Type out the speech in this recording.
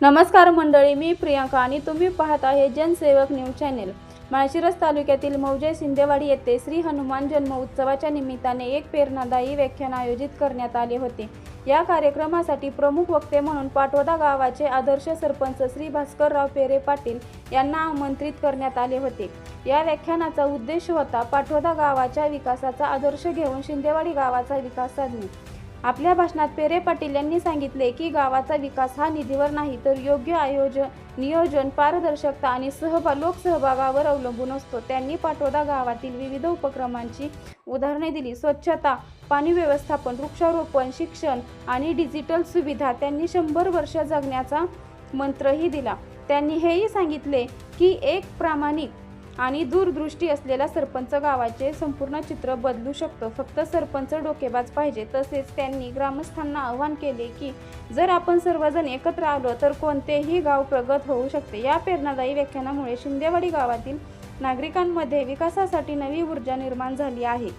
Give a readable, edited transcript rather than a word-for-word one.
नमस्कार मंडळी, मी प्रियांका आणि तुम्ही पाहत आहे जनसेवक न्यूज चॅनेल। माळशिरस तालुक्यातील मौजे सिंदेवाडी येथे श्री हनुमान जन्म उत्सवाच्या निमित्ताने एक प्रेरणादायी व्याख्यान आयोजित करण्यात आले होते। या कार्यक्रमासाठी प्रमुख वक्ते म्हणून पाटोदा गावाचे आदर्श सरपंच श्री भास्करराव पेरे पाटील यांना आमंत्रित करण्यात आले होते। या व्याख्यानाचा उद्देश होता पाटोदा गावाच्या विकासाचा आदर्श घेऊन सिंदेवाडी गावाचा विकास साधणे। आपल्या भाषणात पेरे पाटील यांनी सांगितले की गावाचा विकास हा निधीवर नाही तर योग्य नियोजन, पारदर्शकता आणि लोकसहभागावर अवलंबून असतो। त्यांनी पाटोदा गावातील विविध उपक्रमांची उदाहरणे दिली। स्वच्छता, पाणी व्यवस्थापन, वृक्षारोपण, शिक्षण आणि डिजिटल सुविधा। त्यांनी 100 वर्ष जगण्याचा मंत्रही दिला। त्यांनी हेही सांगितले की एक प्रामाणिक आणि दूरदृष्टी असलेला सरपंच गावाचे संपूर्ण चित्र बदलू शकतो, फक्त सरपंच डोकेबाज पाहिजे। तसेच त्यांनी ग्रामस्थांना आवाहन केले की जर आपण सर्वजण एकत्र आलो तर कोणतेही गाव प्रगत होऊ शकते। या प्रेरणादायी व्याख्यानामुळे सिंदेवाडी गावातील नागरिकांमध्ये विकासासाठी नवी ऊर्जा निर्माण झाली आहे।